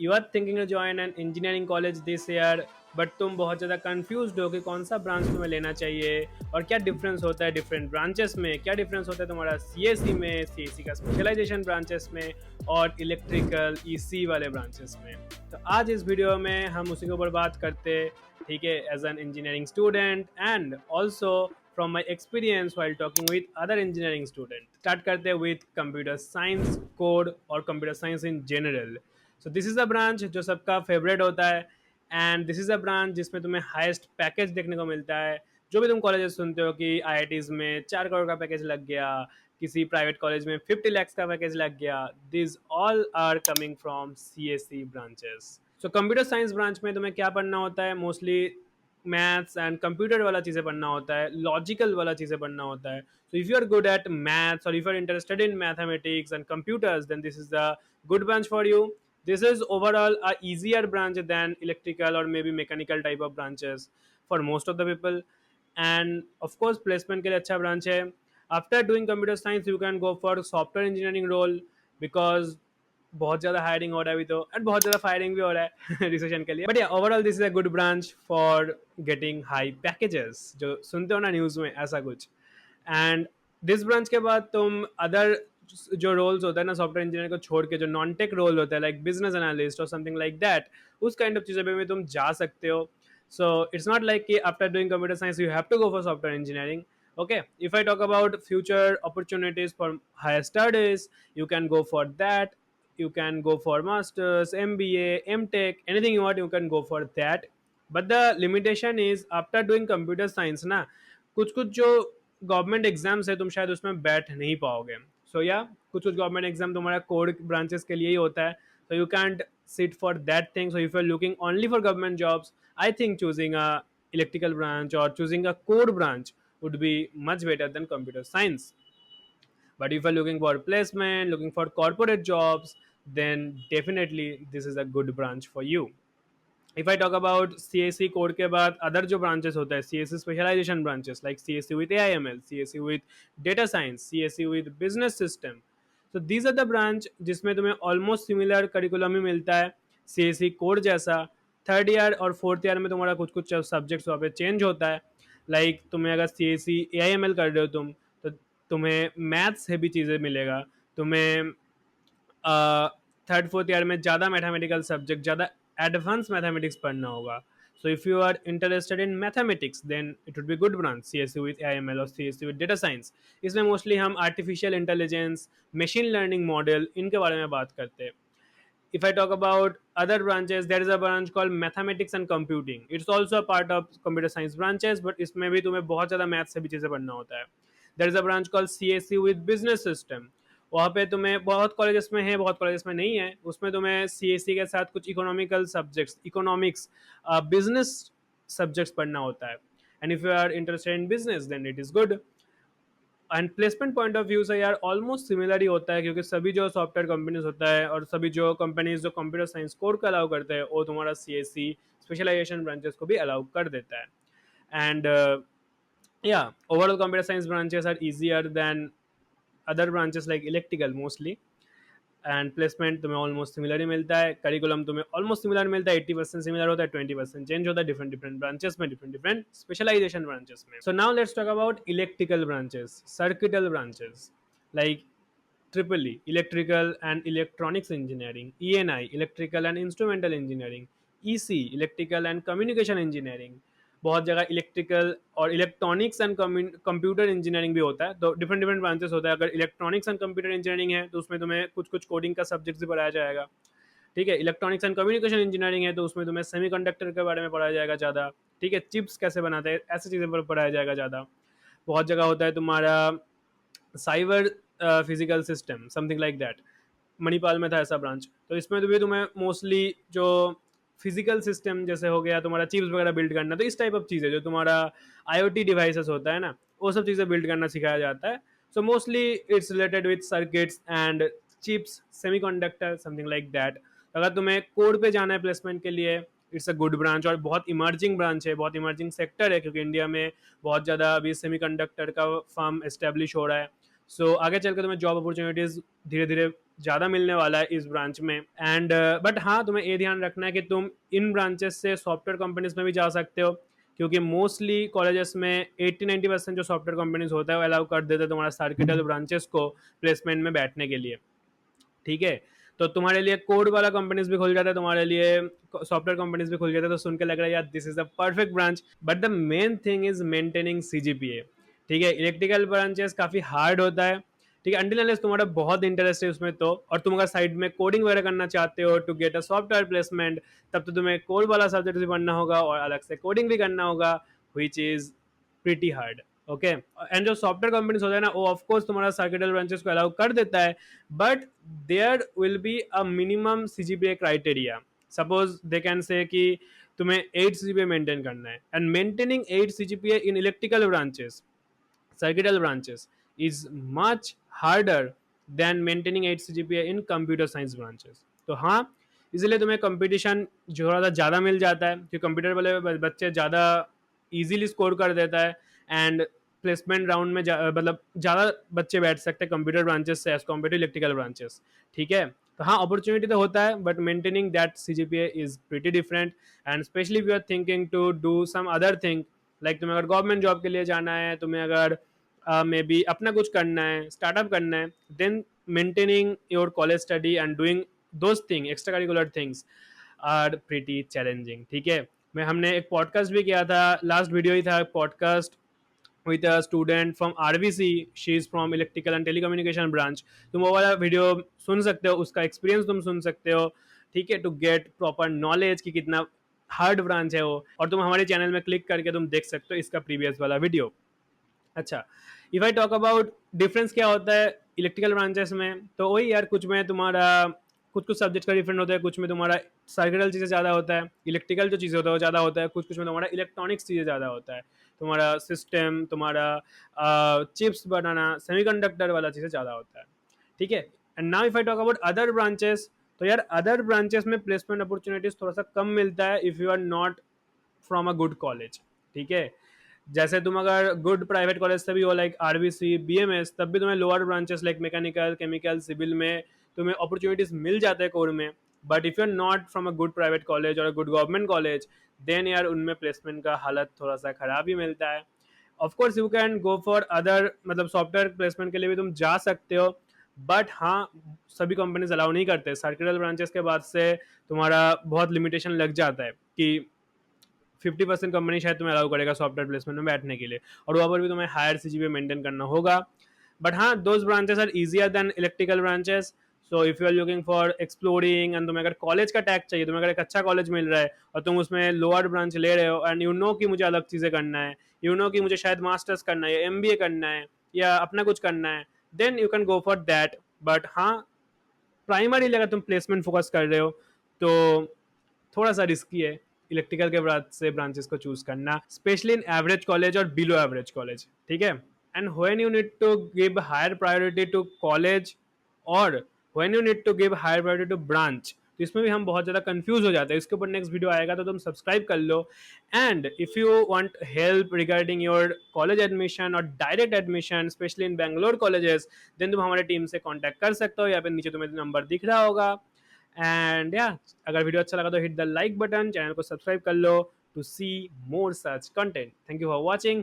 You are thinking to join an engineering college this year, but तुम बहुत ज़्यादा confuse हो कि कौन सा ब्रांच तुम्हें लेना चाहिए और क्या डिफरेंस होता है डिफरेंट ब्रांचेस में, क्या डिफरेंस होता है तुम्हारा सीएससी में, सीएससी का स्पेशलाइजेशन ब्रांचेस में और इलेक्ट्रिकल ईसी वाले ब्रांचेस में। तो आज इस वीडियो में हम उसी के ऊपर बात करते, ठीक है, as an engineering student and also from my experience while talking with other engineering student. Start करते हैं विद कंप्यूटर साइंस कोड और computer science in general. So this is a branch जो सबका फेवरेट होता है and this is a branch जिसमें तुम्हें highest package देखने को मिलता है। जो भी तुम कॉलेजेस सुनते हो कि आईआईटीज़ में 4 करोड़ का पैकेज लग गया, किसी प्राइवेट कॉलेज में 50 lakhs का पैकेज लग गया, this all are coming from CSC branches. So computer science branch में तुम्हें क्या पढ़ना होता है? मोस्टली मैथ्स एंड कंप्यूटर वाला चीज़ें पढ़ना होता है, लॉजिकल वाला चीज़ें पढ़ना होता है। So if you are good at maths और if you are interested in mathematics and computers, then this is the good branch for you. This is overall a easier branch than electrical or maybe mechanical type of branches for most of the people. And of course placement के लिए अच्छा branch है. After doing computer science you can go for software engineering role because बहुत ज़्यादा hiring हो रहा है अभी तो, एंड बहुत ज़्यादा फायरिंग भी हो रहा है रिसेशन के लिए। बट या overall this is a good branch for getting high packages, जो सुनते हो ना न्यूज़ में ऐसा कुछ। एंड दिस ब्रांच के बाद तुम अदर जो रोल्स होता है ना सॉफ्टवेयर इंजीनियर को छोड़ के, जो नॉन टेक रोल होता है लाइक बिजनेस एनालिस्ट और समथिंग लाइक दैट, उस काइंड ऑफ चीज़ों पे भी तुम जा सकते हो। सो इट्स नॉट लाइक कि after doing computer science you have to go for software engineering. Okay, if I talk about future opportunities for higher studies, you can go for that. You can go for masters, MBA, MTech, anything you want, you can go for that. But the limitation is after doing computer science ना, कुछ कुछ जो government exams है तुम शायद उसमें बैठ नहीं पाओगे। सो या कुछ कुछ गवर्नमेंट एग्जाम तुम्हारा कोड ब्रांचेस के लिए ही होता है, so you can't sit for that thing. So if you're looking only for government jobs, I think choosing a electrical branch or choosing a code branch would be much better than computer science. But if you're looking for placement, looking for corporate jobs, then definitely this is a good branch for you. If I talk about CSE code के बाद other जो branches होता है, CSE specialization branches like CSE with AIML, CSE with data science, CSE with business system. So these are the branch जिसमें तुम्हें almost similar curriculum ही मिलता है CSE code जैसा। थर्ड ईयर और फोर्थ ईयर में तुम्हारा कुछ कुछ सब्जेक्ट्स वहाँ पे चेंज होता है। लाइक तुम्हें अगर CSE AIML कर रहे हो तुम, तो तुम्हें मैथ्स से भी चीज़ें मिलेगा। तुम्हें थर्ड फोर्थ ईयर में ज़्यादा मैथमेटिकल सब्जेक्ट, ज़्यादा एडवांस मैथमेटिक्स पढ़ना होगा। So if you are interested in mathematics then it would be good branch CSE with AIML और CSE विद डेटा साइंस। इसमें मोस्टली हम artificial intelligence, machine learning model, इनके बारे में बात करते हैं। If I talk about other branches, there is a branch called mathematics and computing. It's also a part of computer science branches, but इसमें भी तुम्हें बहुत ज़्यादा मैथ से भी चीज़ें पढ़ना होता है। There is a branch called CSE with business system. वहाँ पे तुम्हें बहुत कॉलेजेस में है, बहुत कॉलेजेस में नहीं है। उसमें तुम्हें CSE के साथ कुछ economical subjects, economics, business subjects पढ़ना होता है। And if you are interested in business then it is good. And placement point of view से यार ऑलमोस्ट सिमिलर ही होता है, क्योंकि सभी जो सॉफ्टवेयर कंपनीज होता है और सभी जो कंपनीज जो कंप्यूटर साइंस कोर को अलाउ करते हैं, वो तुम्हारा CSE स्पेशलाइजेशन ब्रांचेस को भी अलाउ कर देता है। एंड या overall computer science branches are easier than other branches like electrical mostly. And placement तुम्हें ऑलमोस्ट सिमिलर ही मिलता है, करिकुलम तुम्हें ऑलमोस्ट सिमिलर मिलता है, 80% सिमिलर होता है, 20% चेंज होता है डिफरेंट डिफरेंट ब्रांचेस में, डिफरेंट डिफरेंट स्पेशलाइजेशन ब्रांचेस में। So now let's talk about electrical branches, circuital branches like triple E, electrical and electronics engineering, ENI, electrical and instrumental engineering, EC, electrical and communication engineering. बहुत जगह electrical और electronics and computer engineering भी होता है, तो different different branches होता है। अगर इलेक्ट्रॉनिक्स एंड कंप्यूटर इंजीनियरिंग है तो उसमें तुम्हें कुछ कुछ कोडिंग का सब्जेक्ट भी पढ़ाया जाएगा, ठीक है। इलेक्ट्रॉनिक्स एंड कम्युनिकेशन इंजीनियरिंग है तो उसमें तुम्हें सेमीकंडक्टर के बारे में पढ़ाया जाएगा ज़्यादा, ठीक है, चिप्स कैसे बनाते हैं, ऐसी चीज़ें पर पढ़ाया जाएगा ज़्यादा। बहुत जगह होता है तुम्हारा cyber physical system, something like that. Manipal में था ऐसा ब्रांच, तो इसमें तो भी तुम्हें मोस्टली जो फिजिकल सिस्टम जैसे हो गया तुम्हारा, चिप्स वगैरह बिल्ड करना, तो इस टाइप ऑफ चीज़ें जो तुम्हारा IoT डिवाइसेस होता है ना, वो सब चीज़ें बिल्ड करना सिखाया जाता है। So mostly it's related with circuits and chips, semiconductor, something like that. अगर तुम्हें कोड पे जाना है प्लेसमेंट के लिए, इट्स अ गुड ब्रांच और बहुत इमर्जिंग ब्रांच है, बहुत इमर्जिंग सेक्टर है, क्योंकि इंडिया में बहुत ज़्यादा अभी सेमीकंडक्टर का फर्म एस्टेब्लिश हो रहा है। सो आगे चल के तुम्हें जॉब अपॉर्चुनिटीज़ धीरे धीरे ज़्यादा मिलने वाला है इस ब्रांच में। एंड बट हाँ, तुम्हें ये ध्यान रखना है कि तुम इन ब्रांचेस से सॉफ्टवेयर कंपनीज में भी जा सकते हो, क्योंकि मोस्टली कॉलेजेस में 80-90% जो सॉफ्टवेयर कंपनीज होता है वो अलाउ कर देते हैं तुम्हारा सर्किटल ब्रांचेस को प्लेसमेंट में बैठने के लिए। ठीक है, तो तुम्हारे लिए कोड वाला कंपनीज भी खुल जाता है, तुम्हारे लिए सॉफ्टवेयर कंपनीज भी खुल जाता है, तो सुन के लग रहा है यार this is the perfect branch. But the main thing is maintaining CGPA. ठीक है, इलेक्ट्रिकल ब्रांचेस काफी हार्ड होता है। ठीक है, अंटिल अनलेस तुम्हारा बहुत इंटरेस्ट है उसमें तो, और तुम अगर साइड में कोडिंग वगैरह करना चाहते हो to get a software placement, तब तो तुम्हें कोड वाला सब्जेक्ट भी पढ़ना होगा और अलग से कोडिंग भी करना होगा, which is pretty hard. Okay, and जो सॉफ्टवेयर कंपनीज होता है ना, वो ऑफकोर्स तुम्हारा सर्किटल ब्रांचेस को अलाउ कर देता है, but there will be a minimum CGPA criteria. Suppose they can say कि तुम्हें 8 सीजीपीए मेंटेन करना है, and maintaining 8 CGPA in electrical branches, circuitous branches, is much harder than maintaining 8 CGPA in computer science branches. तो हाँ, इसलिए तुम्हें competition थोड़ा सा ज़्यादा मिल जाता है, क्योंकि कंप्यूटर वाले बच्चे ज़्यादा इजीली स्कोर कर देता है, एंड प्लेसमेंट राउंड में मतलब ज़्यादा बच्चे बैठ सकते हैं कंप्यूटर ब्रांचेस से as compare to electrical branches. ठीक है, तो हाँ, अपॉर्चुनिटी तो होता है, but maintaining that CGPA is pretty different. And specially if you are thinking to do some other thing, like तुम्हें अगर गवर्नमेंट जॉब के लिए जाना है, तुम्हें अगर मे बी अपना कुछ करना है, स्टार्टअप करना है, then maintaining your college study and doing those thing extra curricular things are pretty challenging. ठीक है, मैं हमने एक पॉडकास्ट भी किया था, लास्ट वीडियो ही था podcast with a student from RVC, she is from electrical and telecommunication branch। तुम वो वाला वीडियो सुन सकते हो, उसका एक्सपीरियंस तुम सुन सकते हो। ठीक है, टू गेट प्रॉपर नॉलेज कि कितना हार्ड ब्रांच है वो, और तुम हमारे चैनल में क्लिक करके तुम देख सकते हो इसका प्रीवियस वाला वीडियो। अच्छा, if I talk about difference क्या होता है इलेक्ट्रिकल ब्रांचेस में, तो वही यार, कुछ में तुम्हारा कुछ कुछ सब्जेक्ट का डिफरेंट होता है, कुछ में तुम्हारा सर्किटल चीज़ें ज़्यादा होता है, इलेक्ट्रिकल जो चीज़ें होता है वो ज़्यादा होता है, कुछ कुछ में तुम्हारा इलेक्ट्रॉनिक्स चीज़ें ज़्यादा होता है, तुम्हारा सिस्टम, तुम्हारा चिप्स बनाना, सेमीकंडक्टर वाला चीज़ें ज़्यादा होता है। ठीक है, and now if I talk about other branches, तो यार अदर ब्रांचेस में प्लेसमेंट अपॉर्चुनिटीज थोड़ा सा कम मिलता है if you are not from a good college. ठीक है, जैसे तुम अगर गुड प्राइवेट कॉलेज से भी हो, लाइक RVC, BMS, तब भी तुम्हें lower branches like mechanical, chemical, civil में तुम्हें अपॉर्चुनिटीज मिल जाते हैं कोर में। But if you are not from a good private college और a good government college, then यार उनमें प्लेसमेंट का हालत थोड़ा सा खराब ही मिलता है। Of course you can go for other, मतलब सॉफ्टवेयर प्लेसमेंट के लिए भी तुम जा सकते हो, बट हाँ, सभी कंपनीज अलाउ नहीं करते। सर्किटल ब्रांचेस के बाद से तुम्हारा बहुत लिमिटेशन लग जाता है कि 50% कंपनी शायद तुम्हें अलाउ करेगा सॉफ्टवेयर प्लेसमेंट में बैठने के लिए, और वहाँ पर भी तुम्हें हायर CGPA मेंटेन करना होगा। बट हाँ, those branches are easier then electrical branches. So if you are looking for exploring, and तुम्हें अगर कॉलेज का टैग चाहिए, तुम्हें अगर एक अच्छा कॉलेज मिल रहा है और तुम उसमें लोअर ब्रांच ले रहे हो, एंड यू नो कि मुझे अलग चीज़ें करना है, यू नो कि मुझे शायद मास्टर्स करना है या MBA करना है या अपना कुछ करना है, then you can go for that. But हाँ, प्राइमरीली अगर तुम प्लेसमेंट फोकस कर रहे हो, तो थोड़ा सा रिस्की है इलेक्ट्रिकल के बाद से ब्रांचेस को चूज करना, स्पेशली इन एवरेज कॉलेज और बिलो एवरेज कॉलेज। ठीक है, and when you need to give higher priority to college, और when you need to give higher priority to branch, तो इसमें भी हम बहुत ज़्यादा कंफ्यूज हो जाते हैं। इसके ऊपर नेक्स्ट वीडियो आएगा, तो तुम सब्सक्राइब कर लो। And if you want help regarding your college admission और direct admission, specially in Bangalore colleges, then तुम हमारे टीम से कॉन्टैक्ट कर सकते हो, या फिर नीचे तुम्हें नंबर दिख रहा होगा। एंड या, अगर वीडियो अच्छा लगा तो hit the like button, channel को सब्सक्राइब कर लो to see more such content. Thank you for watching.